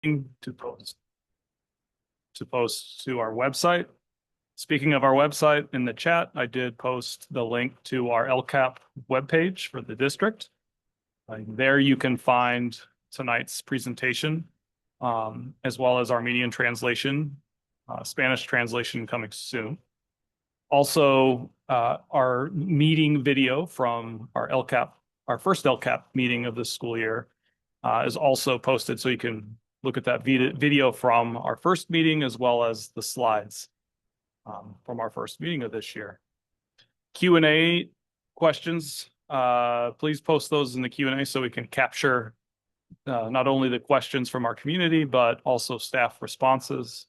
to post to our website. Speaking of our website, in the chat, I did post the link to our LCAP webpage for the district. There you can find tonight's presentation, as well as our Armenian translation, Spanish translation coming soon. Also, our meeting video from our LCAP, our first LCAP meeting of this school year, is also posted, so you can look at that video from our first meeting as well as the slides from our first meeting of this year. Q&A questions, please post those in the Q&A so we can capture not only the questions from our community, but also staff responses.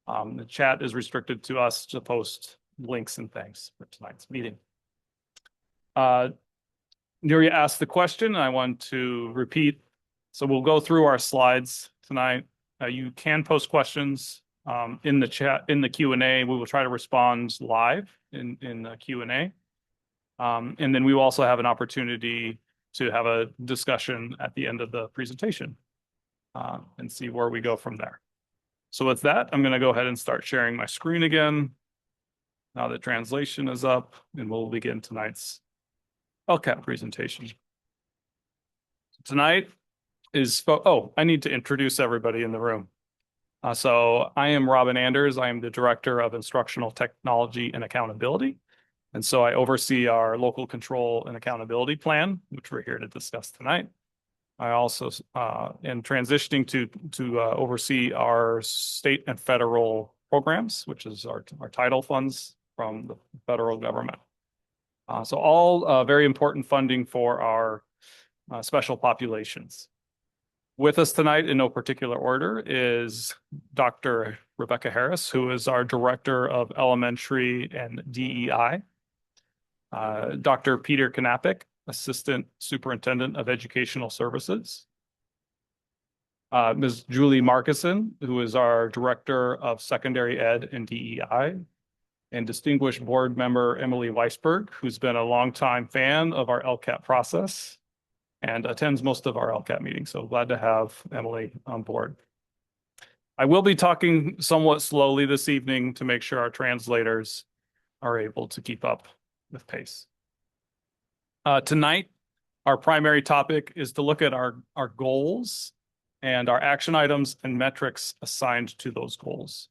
The chat is restricted to us to post links and things for tonight's meeting. Nuria asked the question, I want to repeat. So we'll go through our slides tonight. You can post questions in the chat, in the Q&A. We will try to respond live in the Q&A. And then we will also have an opportunity to have a discussion at the end of the presentation and see where we go from there. So with that, I'm going to go ahead and start sharing my screen again. Now that translation is up, and we'll begin tonight's LCAP presentation. Tonight is, I need to introduce everybody in the room. So I am Robin Anders. I am the Director of Instructional Technology and Accountability. And so I oversee our local control and accountability plan, which we're here to discuss tonight. I also am transitioning to oversee our state and federal programs, which is our title funds from the federal government. So all very important funding for our special populations. With us tonight, in no particular order, is Dr. Rebecca Harris, who is our Director of Elementary and DEI. Dr. Peter Knapik, Assistant Superintendent of Educational Services. Ms. Julie Markison, who is our Director of Secondary Ed and DEI. And distinguished board member Emily Weisberg, who's been a longtime fan of our LCAP process and attends most of our LCAP meetings. So glad to have Emily on board. I will be talking somewhat slowly this evening to make sure our translators are able to keep up with pace. Tonight, our primary topic is to look at our goals and our action items and metrics assigned to those goals.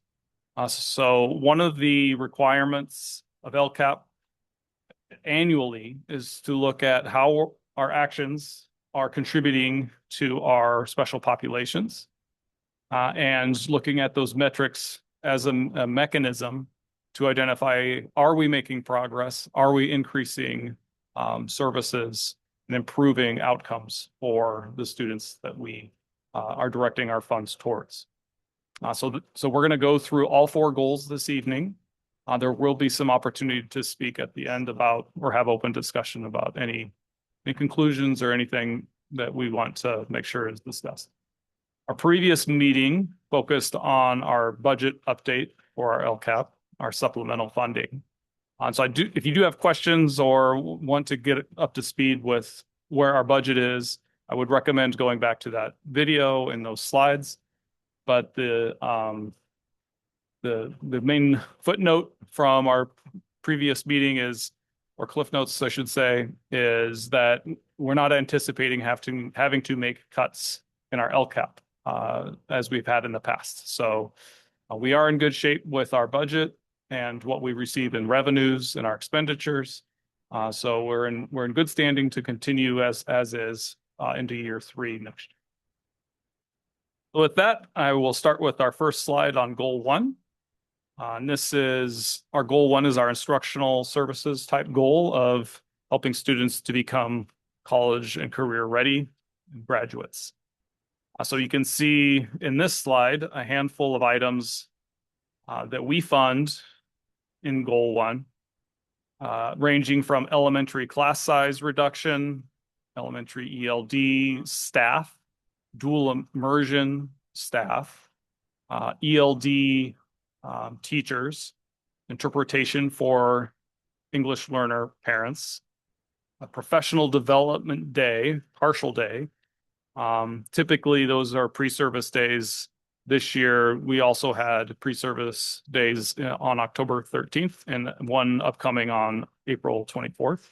So one of the requirements of LCAP annually is to look at how our actions are contributing to our special populations, and looking at those metrics as a mechanism to identify, are we making progress? Are we increasing services and improving outcomes for the students that we are directing our funds towards? So we're going to go through all four goals this evening. There will be some opportunity to speak at the end about, or have open discussion about any conclusions or anything that we want to make sure is discussed. Our previous meeting focused on our budget update for our LCAP, our supplemental funding. So if you do have questions or want to get up to speed with where our budget is, I would recommend going back to that video and those slides. But the main footnote from our previous meeting is, or cliff notes, I should say, is that we're not anticipating having to make cuts in our LCAP as we've had in the past. So we are in good shape with our budget and what we receive in revenues and our expenditures. So we're in good standing to continue as is into year 3 next year. With that, I will start with our first slide on goal 1. And this is our goal 1 is our instructional services type goal of helping students to become college and career ready graduates. So you can see in this slide a handful of items that we fund in goal 1, ranging from elementary class size reduction, elementary ELD staff, dual immersion staff, ELD teachers, interpretation for English learner parents, a professional development day, partial day, Typically, those are pre-service days. This year, we also had pre-service days on October 13th and one upcoming on April 24th.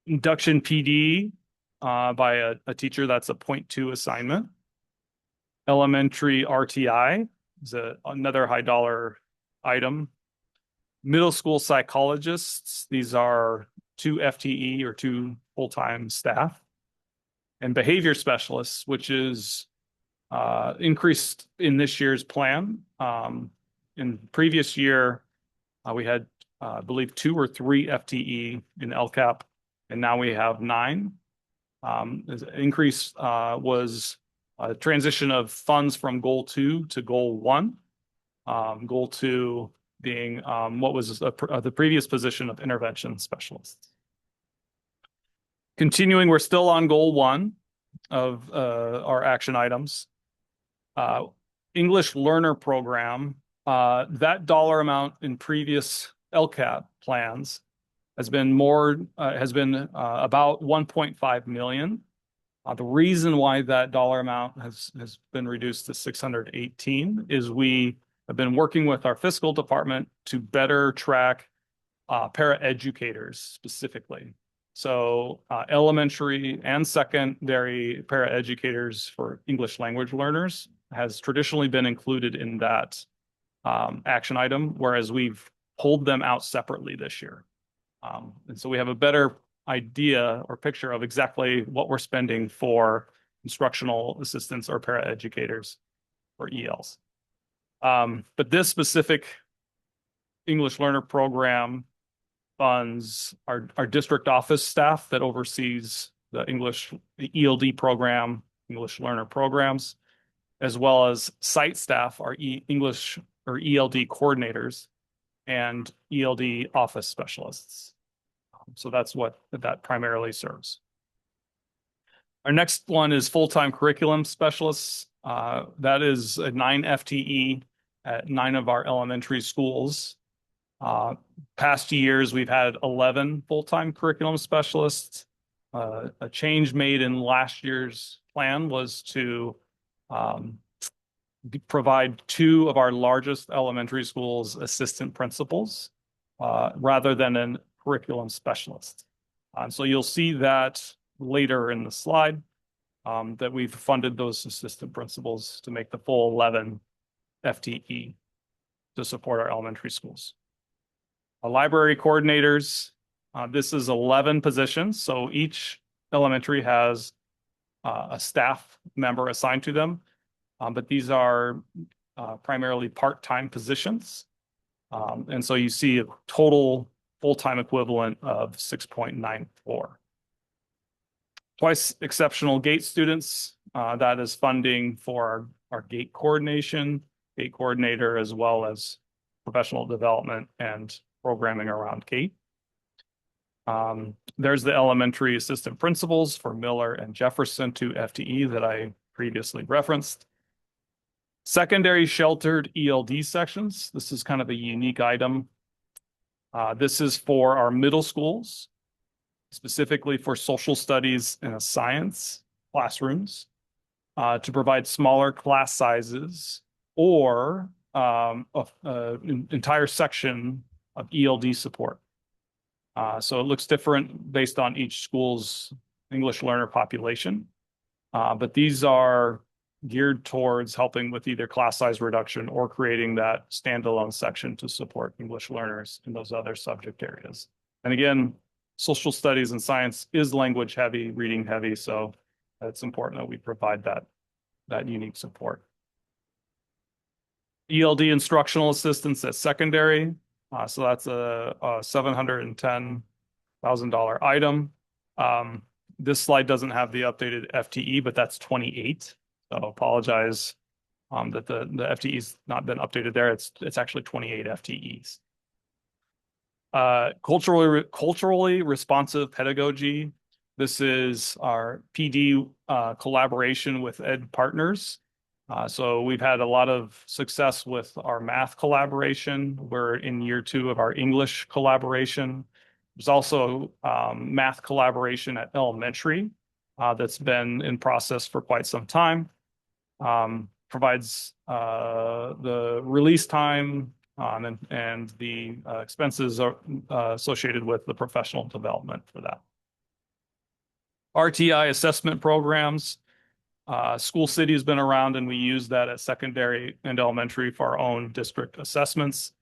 Induction PD by a teacher, that's a .2 assignment. Elementary RTI is another high dollar item. Middle school psychologists, these are 2 FTE or 2 full-time staff. And behavior specialists, which is increased in this year's plan. In previous year, we had, I believe, 2 or 3 FTE in LCAP, and now we have 9. Increase was a transition of funds from Goal 2 to Goal 1. Goal 2 being what was the previous position of intervention specialists. Continuing, we're still on Goal 1 of our action items. English Learner Program, that dollar amount in previous LCAP plans has been about 1.5 million. The reason why that dollar amount has been reduced to 618 is we have been working with our fiscal department to better track paraeducators specifically. So elementary and secondary paraeducators for English language learners has traditionally been included in that action item, whereas we've pulled them out separately this year. And so we have a better idea or picture of exactly what we're spending for instructional assistants or paraeducators or ELs. But this specific English Learner Program funds our district office staff that oversees the ELD program, English Learner programs, as well as site staff, our English or ELD coordinators, and ELD office specialists. So that's what that primarily serves. Our next one is full-time curriculum specialists. That is a 9 FTE at 9 of our elementary schools. Past years, we've had 11 full-time curriculum specialists. A change made in last year's plan was to provide 2 of our largest elementary schools assistant principals rather than a curriculum specialist. So you'll see that later in the slide that we've funded those assistant principals to make the full 11 FTE to support our elementary schools. Library coordinators, this is 11 positions. So each elementary has a staff member assigned to them, but these are primarily part-time positions. And so you see a total full-time equivalent of 6.94. Twice exceptional GATE students, that is funding for our GATE coordination, GATE coordinator, as well as professional development and programming around GATE. There's the elementary assistant principals for Miller and Jefferson, 2 FTE that I previously referenced. Secondary sheltered ELD sections. This is kind of a unique item. This is for our middle schools, specifically for social studies and science classrooms, to provide smaller class sizes or an entire section of ELD support. So it looks different based on each school's English learner population, but these are geared towards helping with either class size reduction or creating that standalone section to support English learners in those other subject areas. And again, social studies and science is language heavy, reading heavy, so it's important that we provide that unique support. ELD instructional assistance at secondary. So that's a $710,000 item. This slide doesn't have the updated FTE, but that's 28. So apologize that the FTE's not been updated there. It's actually 28 FTEs. Culturally responsive pedagogy. This is our PD collaboration with ed partners. So we've had a lot of success with our math collaboration. We're in year 2 of our English collaboration. There's also math collaboration at elementary. that's been in process for quite some time. Provides the release time and the expenses are associated with the professional development for that. RTI assessment programs. School City has been around, and we use that at secondary and elementary for our own district assessments.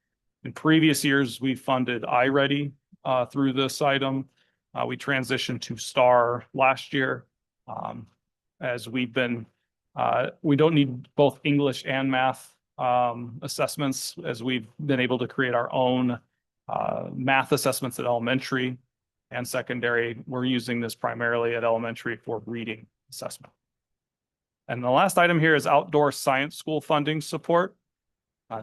In previous years, we funded iReady through this item. We transitioned to STAR last year, as we've been, we don't need both English and math assessments, as we've been able to create our own math assessments at elementary and secondary. We're using this primarily at elementary for reading assessment. And the last item here is outdoor science school funding support.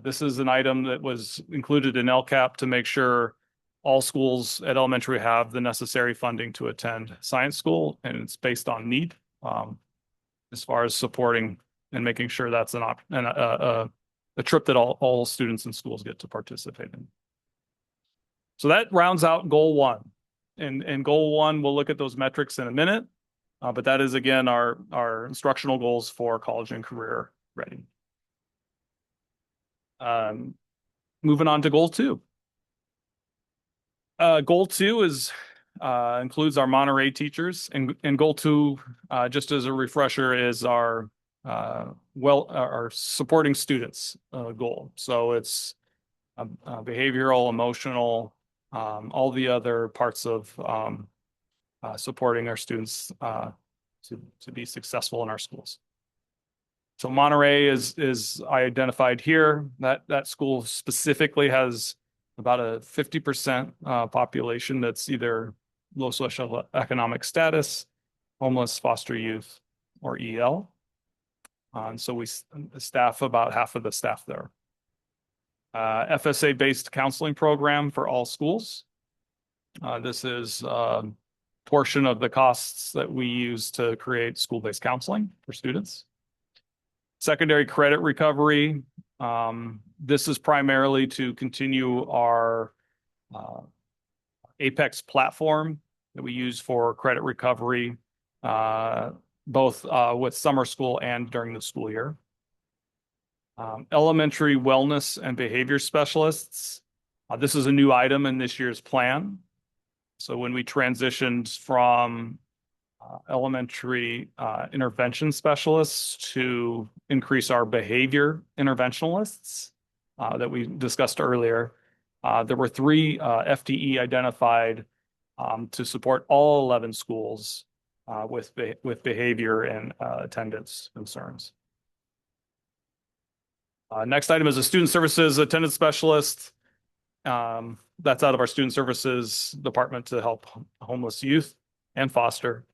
This is an item that was included in LCAP to make sure all schools at elementary have the necessary funding to attend science school, and it's based on need as far as supporting and making sure that's a trip that all students in schools get to participate in. So that rounds out goal one. And goal one, we'll look at those metrics in a minute, but that is, again, our instructional goals for college and career ready. Moving on to goal two. Goal two includes our Monterey teachers, and goal two, just as a refresher, is our supporting students goal. So it's behavioral, emotional, all the other parts of supporting our students to be successful in our schools. So Monterey is identified here. That school specifically has about a 50% population that's either low socioeconomic status, homeless, foster youth, or EL. And so we staff about half of the staff there. FSA-based counseling program for all schools. This is a portion of the costs that we use to create school-based counseling for students. Secondary credit recovery. This is primarily to continue our Apex platform that we use for credit recovery, both with summer school and during the school year. Elementary wellness and behavior specialists. This is a new item in this year's plan. So when we transitioned from elementary intervention specialists to increase our behavior interventionalists that we discussed earlier, there were 3 FTE identified to support all 11 schools with behavior and attendance concerns. Next item is a student services attendance specialist. That's out of our student services department to help homeless youth and foster,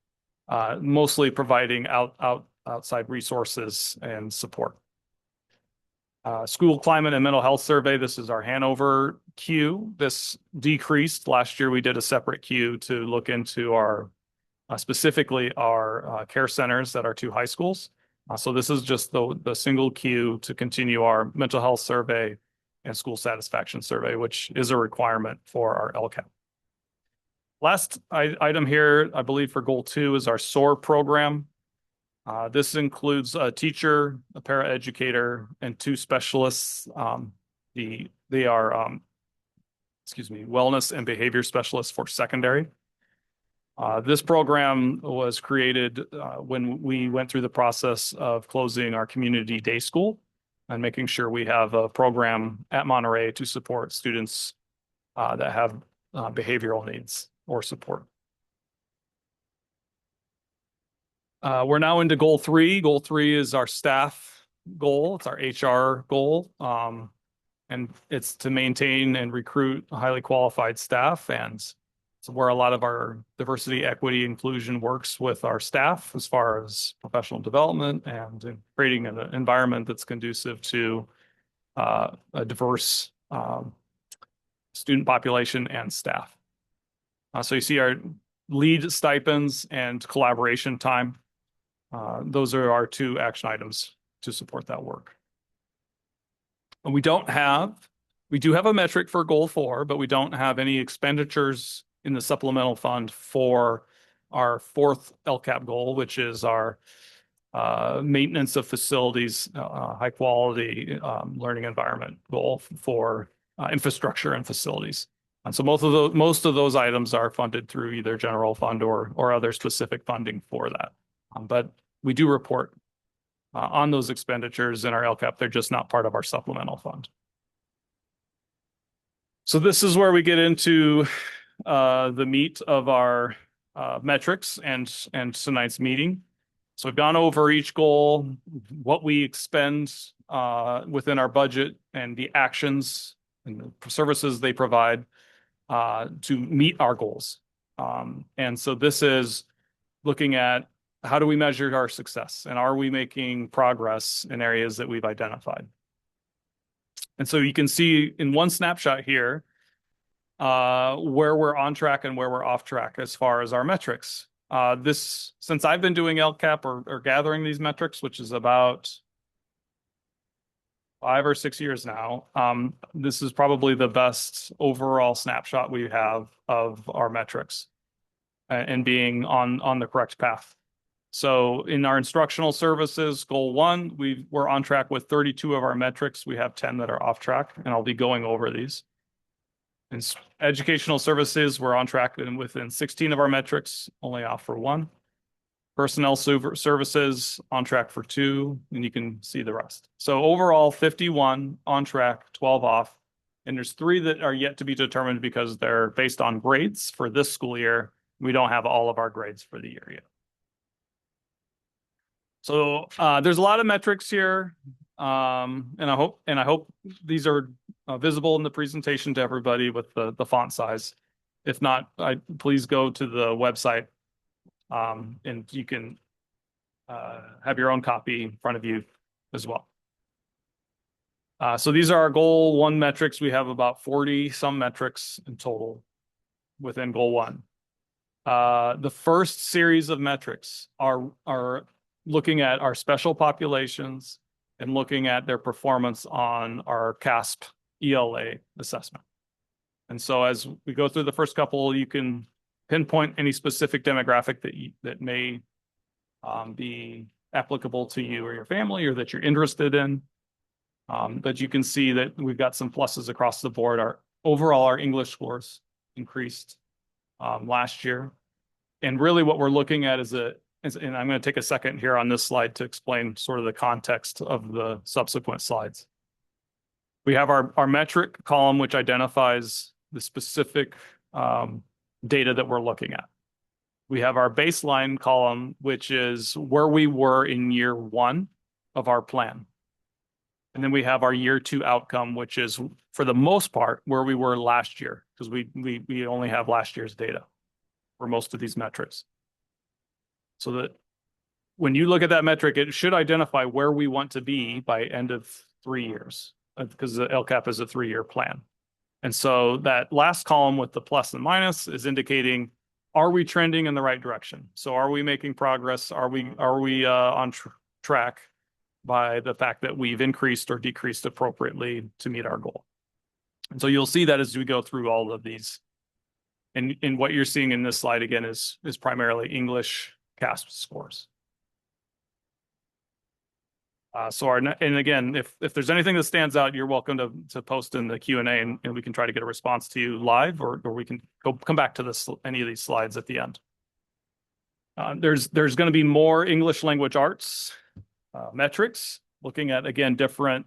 mostly providing outside resources and support. School climate and mental health survey. This is our Hanover queue. This decreased. Last year we did a separate queue to look into our specifically our care centers at our 2 high schools. So this is just the single queue to continue our mental health survey and school satisfaction survey, which is a requirement for our LCAP. Last item here, I believe for goal 2, is our SOAR program. This includes a teacher, a paraeducator, and 2 specialists. They are, wellness and behavior specialists for secondary. This program was created when we went through the process of closing our community day school and making sure we have a program at Monterey to support students that have behavioral needs or support. We're now into goal 3. Goal 3 is our staff goal. It's our HR goal. And it's to maintain and recruit highly qualified staff. And it's where a lot of our diversity, equity, inclusion works with our staff as far as professional development and creating an environment that's conducive to a diverse student population and staff. So you see our lead stipends and collaboration time. Those are our 2 action items to support that work. And we do have a metric for goal 4, but we don't have any expenditures in the supplemental fund for our fourth LCAP goal, which is our maintenance of facilities, high quality learning environment goal for infrastructure and facilities. And so most of those items are funded through either general fund or other specific funding for that. But we do report on those expenditures in our LCAP. They're just not part of our supplemental fund. So this is where we get into the meat of our metrics and tonight's meeting. So we've gone over each goal, what we expend within our budget, and the actions and the services they provide to meet our goals. And so this is looking at how do we measure our success, and are we making progress in areas that we've identified? And so you can see in one snapshot here where we're on track and where we're off track as far as our metrics. Since I've been doing LCAP or gathering these metrics, which is about 5 or 6 years now, this is probably the best overall snapshot we have of our metrics and being on the correct path. So in our instructional services, goal 1, we're on track with 32 of our metrics. We have 10 that are off track, and I'll be going over these. In educational services, we're on track and within 16 of our metrics, only off for 1. Personnel services, on track for 2, and you can see the rest. So overall, 51 on track, 12 off, and there's 3 that are yet to be determined because they're based on grades for this school year. We don't have all of our grades for the year yet. So there's a lot of metrics here, and I hope these are visible in the presentation to everybody with the font size. If not, please go to the website, and you can have your own copy in front of you as well. So these are our goal 1 metrics. We have about 40 some metrics in total within goal 1. The first series of metrics are looking at our special populations and looking at their performance on our CASP ELA assessment. And so as we go through the first couple, you can pinpoint any specific demographic that may be applicable to you or your family or that you're interested in. But you can see that we've got some pluses across the board. Our English scores increased last year. And really what we're looking at and I'm going to take a second here on this slide to explain sort of the context of the subsequent slides. We have our metric column, which identifies the specific data that we're looking at. We have our baseline column, which is where we were in year 1 of our plan. And then we have our year 2 outcome, which is for the most part where we were last year, because we only have last year's data for most of these metrics. So that when you look at that metric, it should identify where we want to be by end of 3 years, because the LCAP is a 3-year plan. And so that last column with the plus and minus is indicating, are we trending in the right direction? So are we making progress? Are we on track by the fact that we've increased or decreased appropriately to meet our goal? And so you'll see that as we go through all of these. And what you're seeing in this slide again is primarily English CASP scores. And again, if there's anything that stands out, you're welcome to post in the Q&A, and we can try to get a response to you live, or we can come back to any of these slides at the end. There's going to be more English language arts metrics, looking at, again, different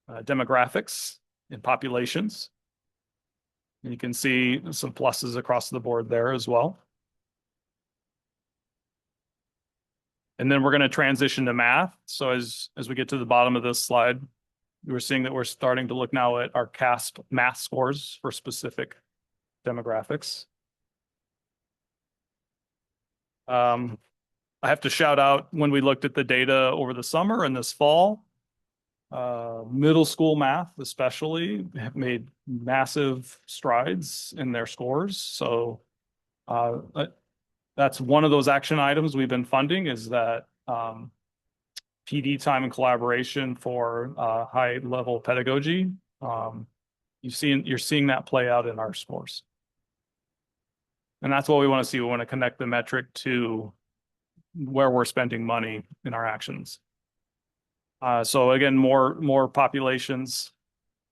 demographics and populations. And you can see some pluses across the board there as well. And then we're going to transition to math. So as we get to the bottom of this slide, we're seeing that we're starting to look now at our CASP math scores for specific demographics. I have to shout out, when we looked at the data over the summer and this fall, middle school math especially have made massive strides in their scores. So that's one of those action items we've been funding, is that PD time and collaboration for high level pedagogy. You're seeing that play out in our scores. And that's what we want to see. We want to connect the metric to where we're spending money in our actions. So again, more populations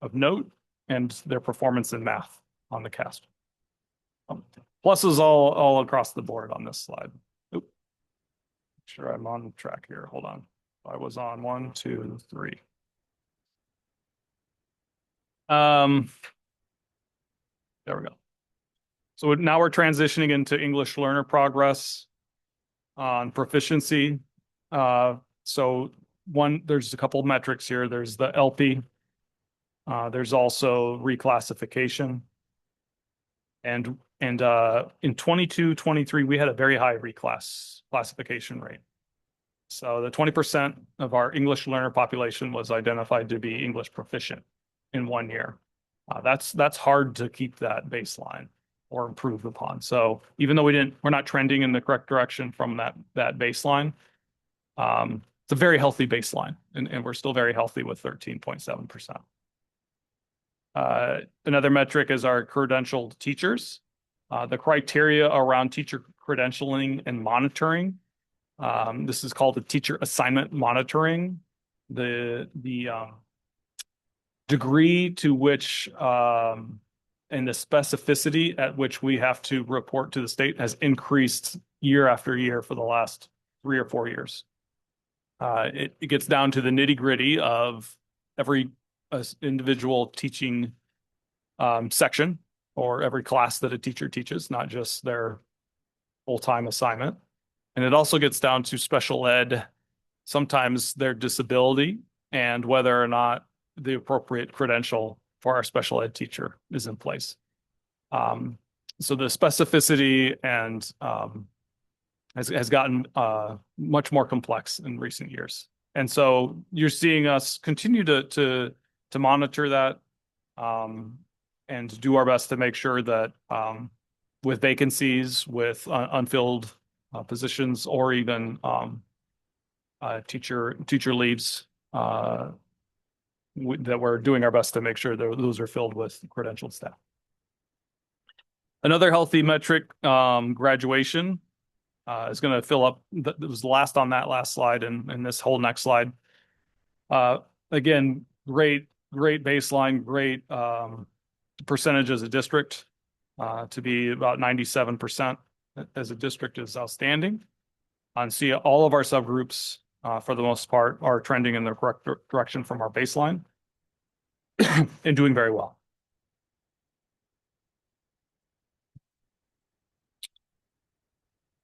of note and their performance in math on the cast. Pluses all across the board on this slide. Oop. Sure, I'm on track here. Hold on. I was on 1, 2, 3. There we go. So now we're transitioning into English learner progress on proficiency. So there's a couple of metrics here. There's the LP. There's also reclassification. And in 22, 23, we had a very high classification rate. So the 20% of our English learner population was identified to be English proficient in 1 year. That's hard to keep that baseline or improve upon. So even though we're not trending in the correct direction from that baseline, it's a very healthy baseline, and we're still very healthy with 13.7%. Another metric is our credentialed teachers. The criteria around teacher credentialing and monitoring. This is called the teacher assignment monitoring. The degree to which and the specificity at which we have to report to the state has increased year after year for the last 3 or 4 years. It gets down to the nitty-gritty of every individual teaching section or every class that a teacher teaches, not just their full-time assignment. And it also gets down to special ed, sometimes their disability, and whether or not the appropriate credential for our special ed teacher is in place. So the specificity and has gotten much more complex in recent years. And so you're seeing us continue to monitor that and do our best to make sure that with vacancies, with unfilled positions, or even teacher leaves, that we're doing our best to make sure that those are filled with credentialed staff. Another healthy metric, graduation, is going to fill up. That was last on that last slide and this whole next slide. Again, great baseline, great percentage as a district. To be about 97% as a district is outstanding. And see all of our subgroups, for the most part, are trending in the correct direction from our baseline and doing very well.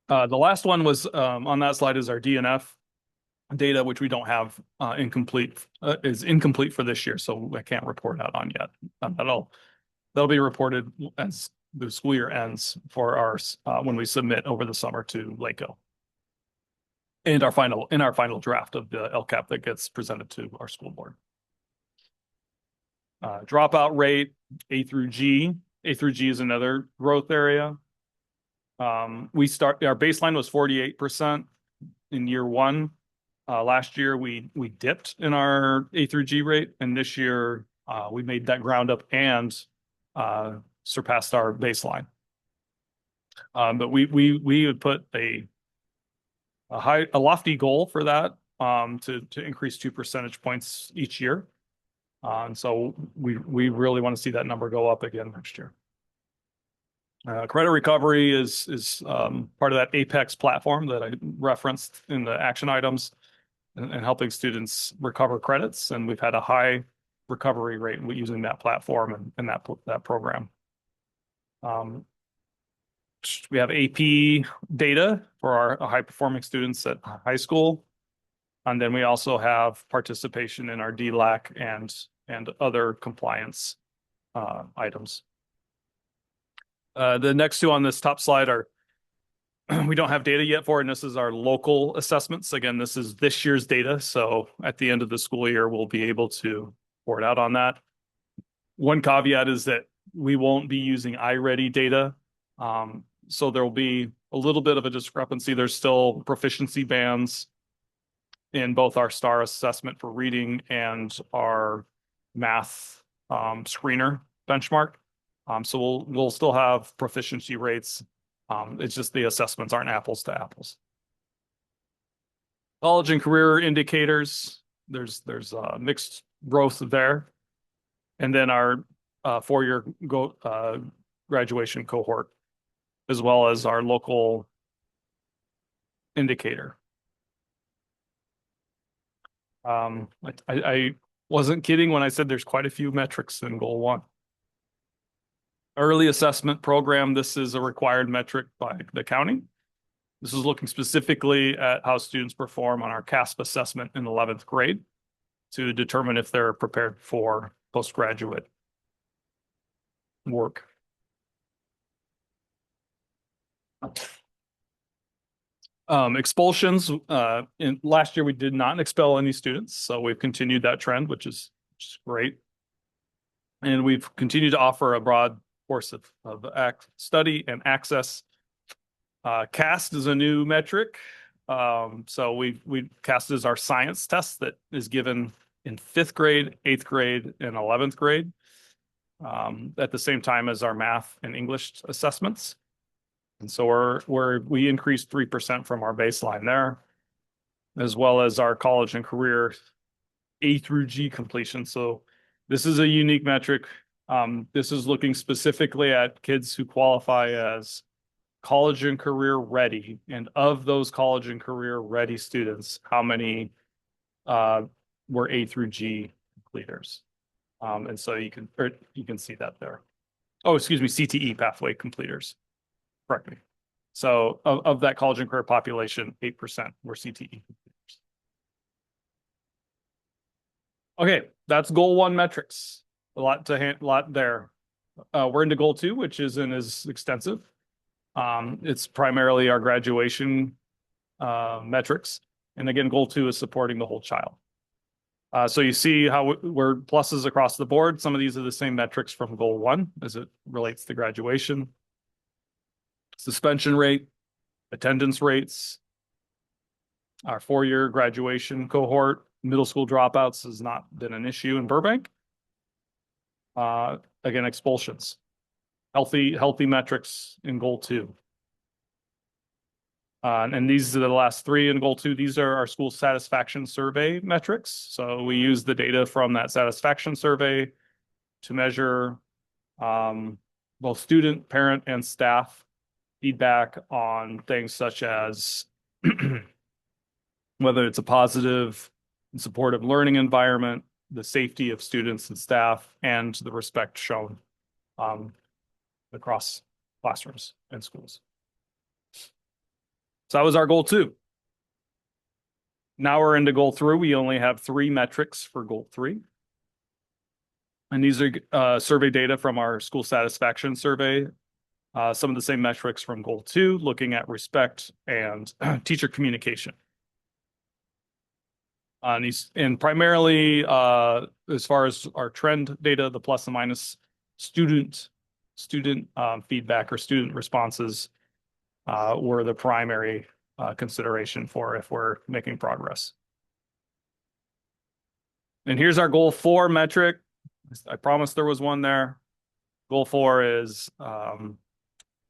The last one was on that slide is our DNF data, which we don't have is incomplete for this year, so I can't report out on yet. That'll be reported as the school year ends for ours when we submit over the summer to LACO. And our final draft of the LCAP that gets presented to our school board. Dropout rate, A through G. A through G is another growth area. Our baseline was 48% in year 1. Last year we dipped in our A through G rate, and this year we made that ground up and surpassed our baseline. But we would put a lofty goal for that to increase 2 percentage points each year. And so we really want to see that number go up again next year. Credit recovery is part of that Apex platform that I referenced in the action items and helping students recover credits. And we've had a high recovery rate using that platform and that program. We have AP data for our high-performing students at high school. And then we also have participation in our DLAC and other compliance items. The next two on this top slide are, we don't have data yet for, and this is our local assessments. Again, this is this year's data. So at the end of the school year, we'll be able to report out on that. One caveat is that we won't be using iReady data. So there will be a little bit of a discrepancy. There's still proficiency bands in both our STAR assessment for reading and our math screener benchmark. So we'll still have proficiency rates It's just the assessments aren't apples to apples. College and career indicators, there's mixed growth there. And then our four-year graduation cohort, as well as our local indicator. I wasn't kidding when I said there's quite a few metrics in goal one. Early assessment program, this is a required metric by the county. This is looking specifically at how students perform on our CASP assessment in 11th grade to determine if they're prepared for postgraduate work. Expulsions, in last year we did not expel any students, so we've continued that trend, which is great. And we've continued to offer a broad course of study and access. CAST is a new metric. So we CAST is our science test that is given in 5th grade, 8th grade, and 11th grade, at the same time as our math and English assessments. And so we increased 3% from our baseline there, as well as our college and career A through G completion. So this is a unique metric. This is looking specifically at kids who qualify as college and career ready. And of those college and career ready students, how many were A through G completers? And so you can see that there. Oh, excuse me, CTE pathway completers. Correct me. So of that college and career population, 8% were CTE completers. Okay, that's goal one metrics. A lot there. We're into goal two, which isn't as extensive. It's primarily our graduation metrics. And again, goal two is supporting the whole child. So you see how we're pluses across the board. Some of these are the same metrics from goal one as it relates to graduation. Suspension rate, attendance rates, our four-year graduation cohort, middle school dropouts has not been an issue in Burbank. Again, expulsions, healthy metrics in goal two. And these are the last three in goal two. These are our school satisfaction survey metrics. So we use the data from that satisfaction survey to measure both student, parent, and staff feedback on things such as whether it's a positive and supportive learning environment, the safety of students and staff, and the respect shown across classrooms and schools. So that was our goal two. Now we're into goal three. We only have 3 metrics for goal 3. And these are survey data from our school satisfaction survey. Some of the same metrics from goal 2, looking at respect and teacher communication. And primarily, as far as our trend data, the plus and minus student feedback or student responses were the primary consideration for if we're making progress. And here's our goal 4 metric. I promised there was one there. Goal 4 is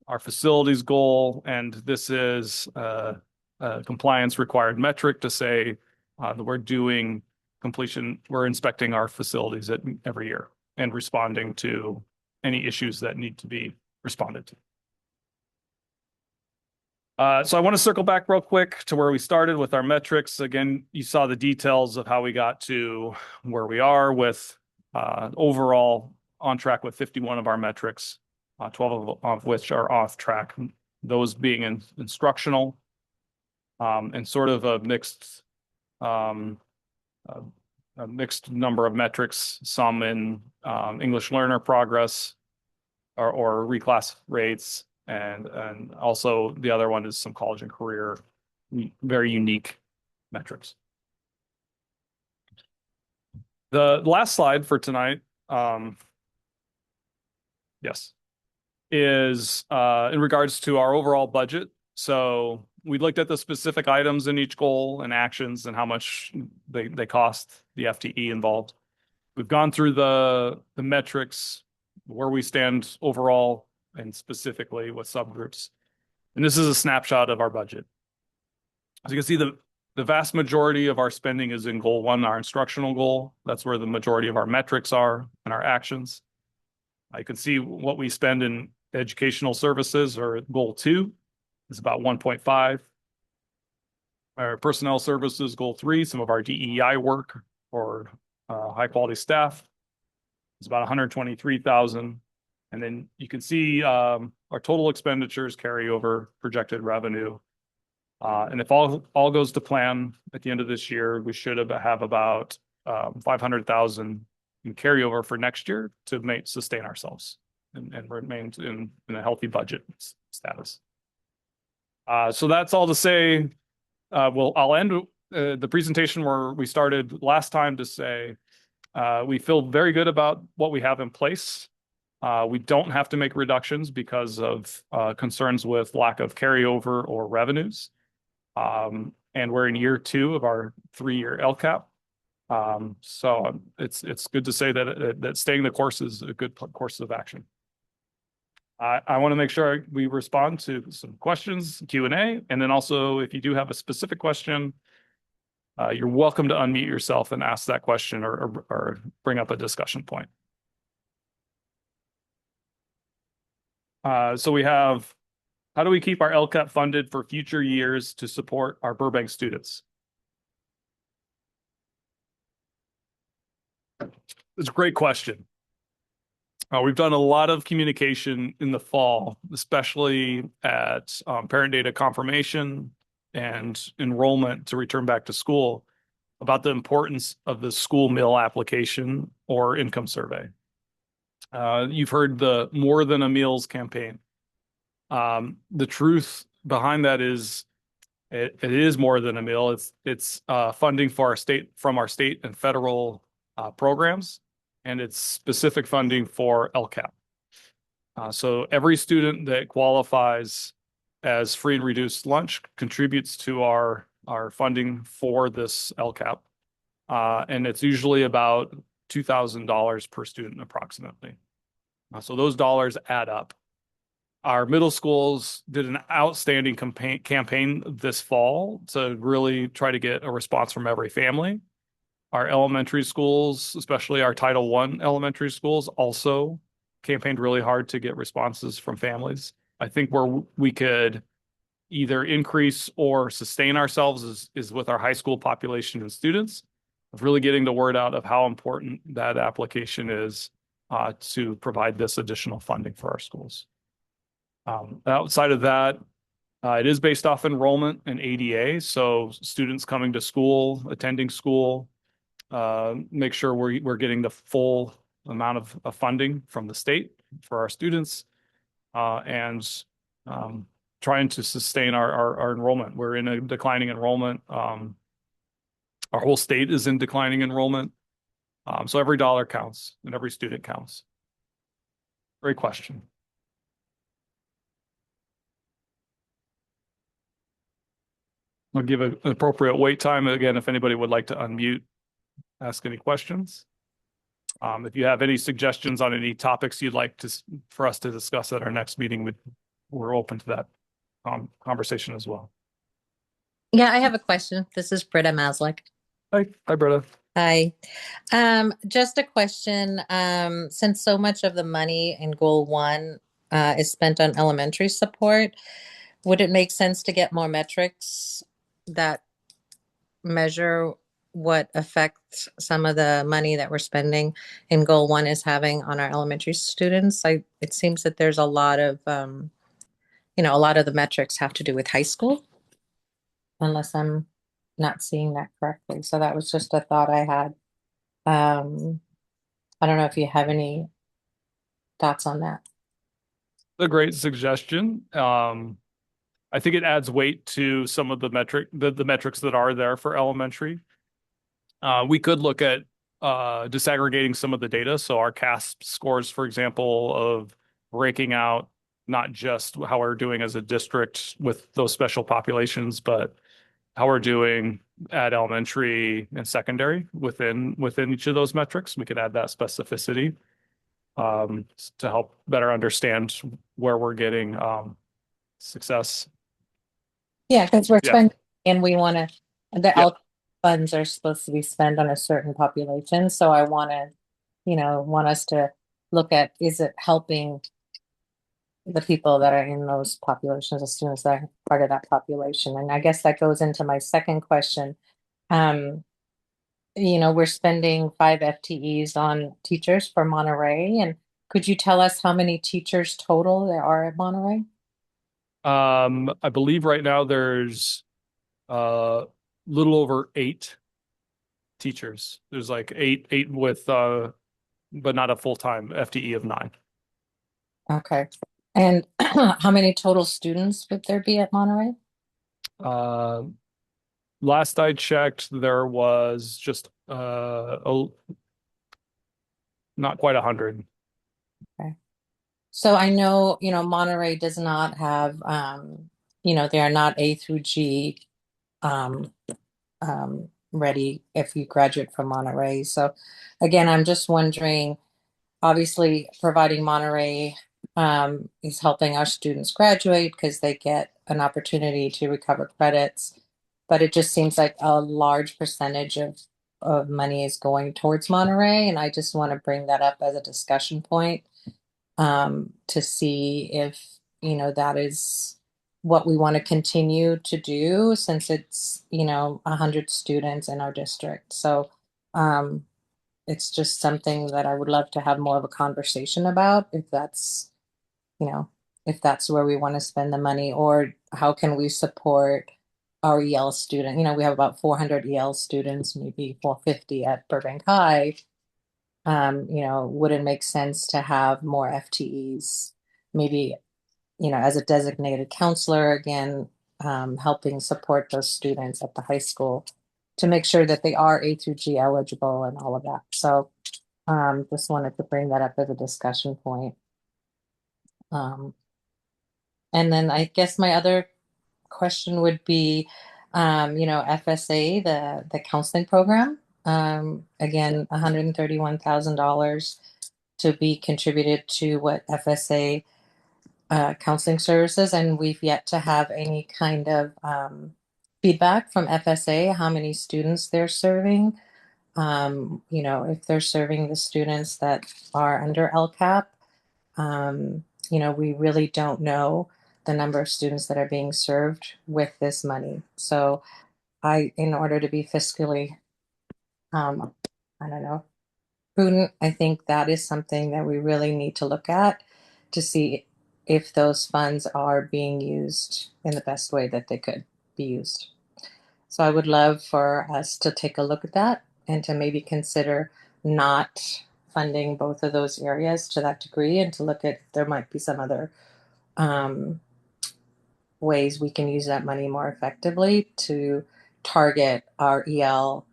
our facilities goal, and this is a compliance required metric to say that we're doing completion, we're inspecting our facilities every year and responding to any issues that need to be responded to. So I want to circle back real quick to where we started with our metrics. Again, you saw the details of how we got to where we are with overall on track with 51 of our metrics, 12 of which are off track, those being instructional and sort of a mixed number of metrics, some in English learner progress or reclass rates. And also the other one is some college and career, very unique metrics. The last slide for tonight, yes, is in regards to our overall budget. So we looked at the specific items in each goal and actions and how much they cost, the FTE involved. We've gone through the metrics, where we stand overall, and specifically with subgroups. And this is a snapshot of our budget. As you can see, the vast majority of our spending is in goal one, our instructional goal. That's where the majority of our metrics are and our actions. You can see what we spend in educational services, or goal two is about 1.5. Our personnel services, goal three, some of our DEI work or high quality staff is about 123,000. And then you can see our total expenditures carry over projected revenue. And if all goes to plan at the end of this year, we should have about 500,000 in carryover for next year to sustain ourselves and remain in a healthy budget status. So that's all to say. I'll end the presentation where we started last time to say we feel very good about what we have in place. We don't have to make reductions because of concerns with lack of carryover or revenues. And we're in year two of our 3-year LCAP. So it's good to say that staying the course is a good course of action. I want to make sure we respond to some questions, Q&A, and then also if you do have a specific question, you're welcome to unmute yourself and ask that question or bring up a discussion point. So we have, how do we keep our LCAP funded for future years to support our Burbank students? It's a great question. We've done a lot of communication in the fall, especially at parent data confirmation and enrollment to return back to school, about the importance of the school meal application or income survey. You've heard the More Than a Meals campaign. The truth behind that is it is more than a meal. It's funding for from our state and federal programs, and it's specific funding for LCAP. So every student that qualifies as free and reduced lunch contributes to our funding for this LCAP. And it's usually about $2,000 per student approximately. So those dollars add up. Our middle schools did an outstanding campaign this fall to really try to get a response from every family. Our elementary schools, especially our Title I elementary schools, also campaigned really hard to get responses from families. I think where we could either increase or sustain ourselves is with our high school population and students, of really getting the word out of how important that application is to provide this additional funding for our schools. Outside of that, it is based off enrollment and ADA. So students coming to school, attending school, make sure we're getting the full amount of funding from the state for our students, and trying to sustain our enrollment. We're in a declining enrollment. Our whole state is in declining enrollment. So every dollar counts and every student counts. Great question. I'll give an appropriate wait time again if anybody would like to unmute, ask any questions. If you have any suggestions on any topics you'd like for us to discuss at our next meeting, we're open to that conversation as well. Yeah, I have a question. This is Britta Maslick. Hi, Britta. Hi. Just a question. Since so much of the money in Goal 1 is spent on elementary support, would it make sense to get more metrics that measure what effect some of the money that we're spending in Goal 1 is having on our elementary students? It seems that there's a lot of, a lot of the metrics have to do with high school, unless I'm not seeing that correctly. So that was just a thought I had. I don't know if you have any thoughts on that. A great suggestion. I think it adds weight to some of the metrics that are there for elementary. We could look at disaggregating some of the data. So our CASP scores, for example, of breaking out not just how we're doing as a district with those special populations, but how we're doing at elementary and secondary within each of those metrics. We could add that specificity to help better understand where we're getting success. Yeah, because we're Yeah, spending and we want to, the yeah. LCAP funds are supposed to be spent on a certain population. So I want to, want us to look at, is it helping the people that are in those populations, the students that are part of that population? And I guess that goes into my second question. Um, we're spending 5 FTEs on teachers for Monterey. And could you tell us how many teachers total there are at Monterey? I believe right now there's little over 8 teachers. There's like eight with but not a full-time FTE of 9. Okay. And how many total students would there be at Monterey? Uh, Last I checked, there was just not quite 100. Okay. So I know, Monterey does not have, they are not A through G um, ready if you graduate from Monterey. So again, I'm just wondering, obviously providing Monterey is helping our students graduate because they get an opportunity to recover credits. But it just seems like a large percentage of money is going towards Monterey. And I just want to bring that up as a discussion point to see if, that is what we want to continue to do since it's, 100 students in our district. So um, it's just something that I would love to have more of a conversation about you know, if that's where we want to spend the money or how can we support our EL student. We have about 400 EL students, maybe 450 at Burbank High. Would it make sense to have more FTEs, maybe, as a designated counselor, again, helping support those students at the high school to make sure that they are A through G eligible and all of that. So just wanted to bring that up as a discussion point. Um, and then I guess my other question would be, FSA, the counseling program. Again, $131,000 to be contributed to what FSA counseling services, and we've yet to have any kind of feedback from FSA, how many students they're serving. If they're serving the students that are under LCAP, we really don't know the number of students that are being served with this money. So in order to be fiscally, um, I don't know, prudent, I think that is something that we really need to look at to see if those funds are being used in the best way that they could be used. So I would love for us to take a look at that and to maybe consider not funding both of those areas to that degree and to look at if there might be some other um, ways we can use that money more effectively to target our EL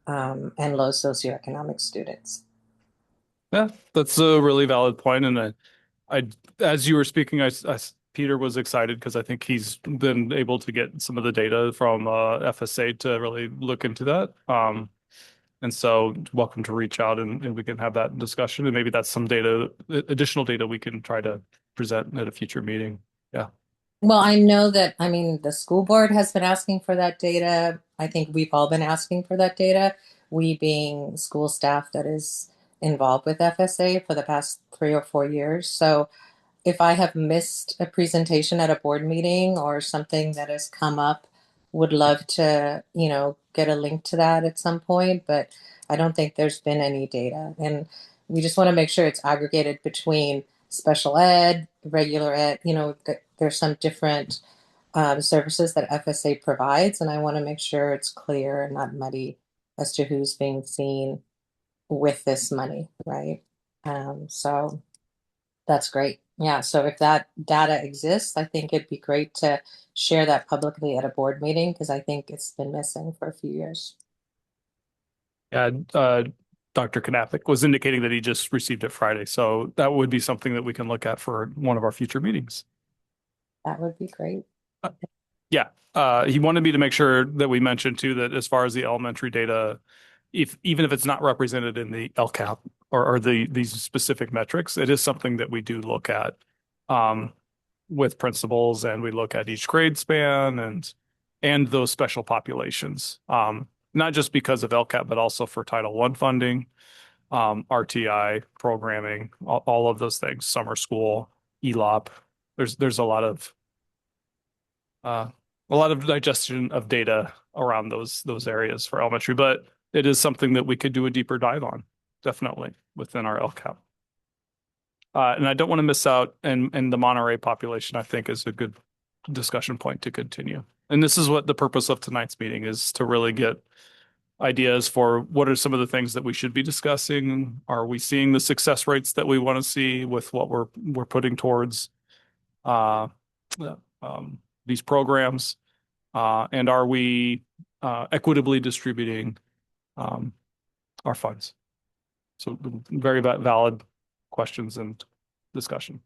and low socioeconomic students. Yeah, that's a really valid point. And I, as you were speaking, Peter was excited because I think he's been able to get some of the data from FSA to really look into that. And so welcome to reach out and we can have that discussion. And maybe that's some data, additional data we can try to present at a future meeting. Yeah. Well, I know that, I mean, the school board has been asking for that data. I think we've all been asking for that data. We being school staff that is involved with FSA for the past 3 or 4 years. So if I have missed a presentation at a board meeting or something that has come up, would love to, get a link to that at some point, but I don't think there's been any data. And we just want to make sure it's aggregated between special ed, regular ed, there's some different services that FSA provides, and I want to make sure it's clear and not muddy as to who's being seen with this money, right? So that's great. Yeah, so if that data exists, I think it'd be great to share that publicly at a board meeting because I think it's been missing for a few years. Yeah. Dr. Knappich was indicating that he just received it Friday. So that would be something that we can look at for one of our future meetings. That would be great. Yeah. He wanted me to make sure that we mentioned too that as far as the elementary data, if even if it's not represented in the LCAP or these specific metrics, it is something that we do look at. Um, with principals and we look at each grade span and those special populations. Not just because of LCAP, but also for Title I funding, RTI programming, all of those things, summer school, ELOP. There's a lot of digestion of data around those areas for elementary, but it is something that we could do a deeper dive on, definitely within our LCAP. And I don't want to miss out, and the Monterey population, I think, is a good discussion point to continue. And this is what the purpose of tonight's meeting is, to really get ideas for what are some of the things that we should be discussing. Are we seeing the success rates that we want to see with what we're putting towards uh, these programs? And are we equitably distributing our funds? So very valid questions and discussion.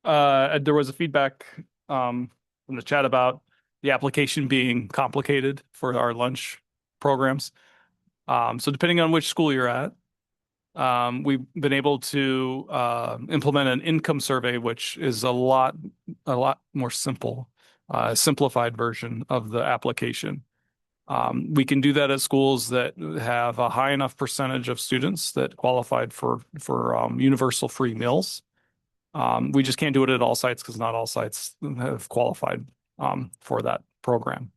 There was a feedback from the chat about the application being complicated for our lunch programs. So depending on which school you're at, we've been able to implement an income survey, which is a lot more simple, simplified version of the application. We can do that at schools that have a high enough percentage of students that qualified for universal free meals. We just can't do it at all sites because not all sites have qualified for that program.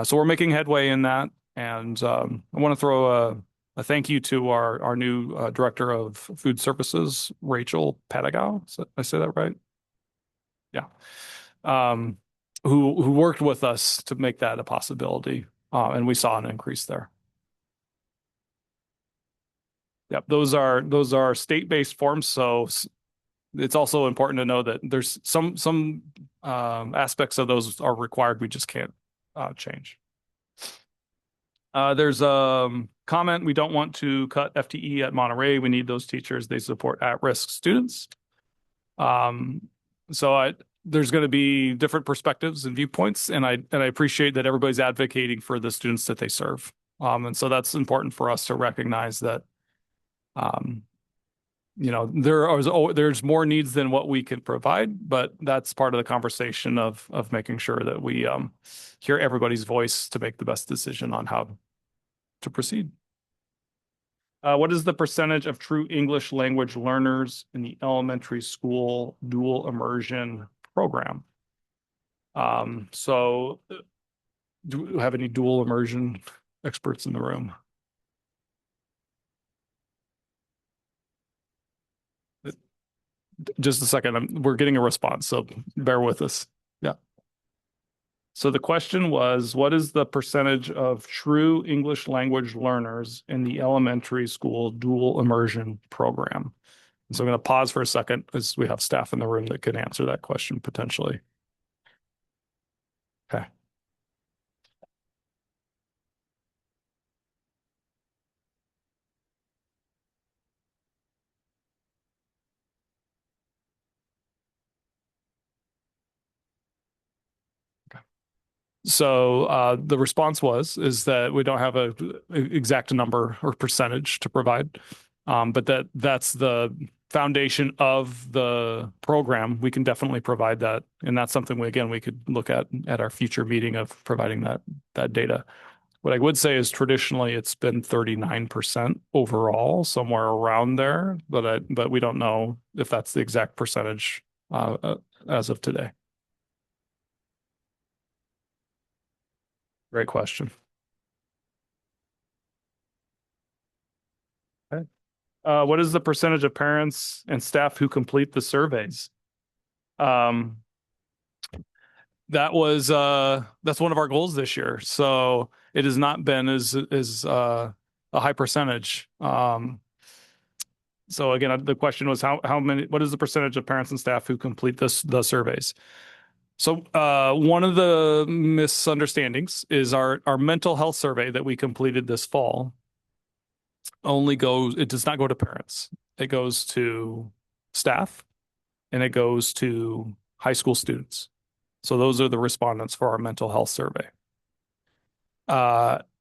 So we're making headway in that, and I want to throw a thank you to our new director of food services, Rachel Patagow. I say that right? Yeah. Who worked with us to make that a possibility, and we saw an increase there. Yep, those are state-based forms, so it's also important to know that there's some aspects of those are required. We just can't change. There's a comment, we don't want to cut FTE at Monterey. We need those teachers. They support at-risk students. So there's going to be different perspectives and viewpoints, and I appreciate that everybody's advocating for the students that they serve. And so that's important for us to recognize that, there's more needs than what we can provide, but that's part of the conversation of making sure that we hear everybody's voice to make the best decision on how to proceed. What is the percentage of true English language learners in the elementary school dual immersion program? So do we have any dual immersion experts in the room? Just a second, we're getting a response, so bear with us. Yeah. So the question was, what is the percentage of true English language learners in the elementary school dual immersion program? And so I'm going to pause for a second as we have staff in the room that could answer that question potentially. Okay. So the response is that we don't have a exact number or percentage to provide, but that's the foundation of the program. We can definitely provide that, and that's something we could look at our future meeting of providing that data. What I would say is traditionally it's been 39% overall, somewhere around there, but we don't know if that's the exact percentage as of today. Great question. Okay. What is the percentage of parents and staff who complete the surveys? That's one of our goals this year. So it has not been as a high percentage. So again, the question was what is the percentage of parents and staff who complete the surveys? So one of the misunderstandings is our mental health survey that we completed this fall it does not go to parents. It goes to staff and it goes to high school students. So those are the respondents for our mental health survey.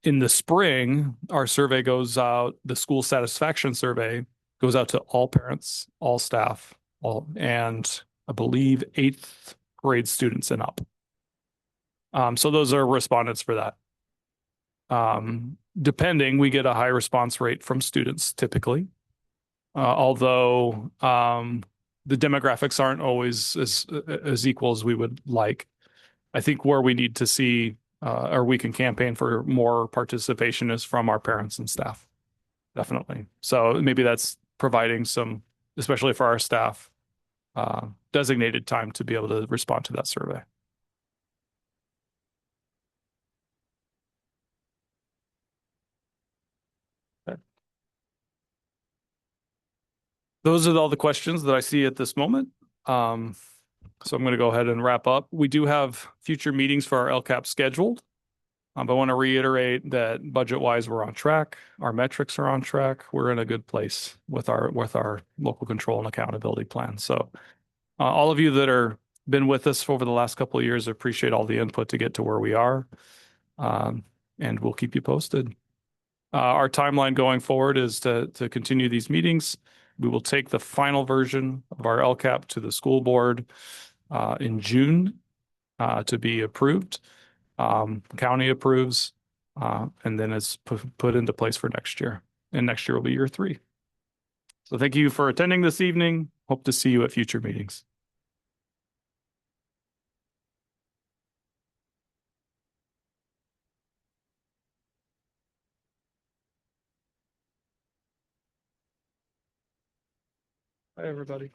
In the spring, our survey goes out, the school satisfaction survey Goes out to all parents, all staff, and I believe eighth grade students and up. So those are respondents for that. Depending, we get a high response rate from students typically, although the demographics aren't always as equal as we would like. I think where we need to see or we can campaign for more participation is from our parents and staff, definitely. So maybe that's providing some, especially for our staff, designated time to be able to respond to that survey. Okay. Those are all the questions that I see at this moment. So I'm going to go ahead and wrap up. We do have future meetings for our LCAP scheduled. But I want to reiterate that budget-wise, we're on track. Our metrics are on track. We're in a good place with our local control and accountability plan. So all of you that are been with us over the last couple of years, appreciate all the input to get to where we are. And we'll keep you posted. Our timeline going forward is to continue these meetings. We will take the final version of our LCAP to the school board in June to be approved. County approves, and then it's put into place for next year. And next year will be year 3. So thank you for attending this evening. Hope to see you at future meetings. Bye, everybody.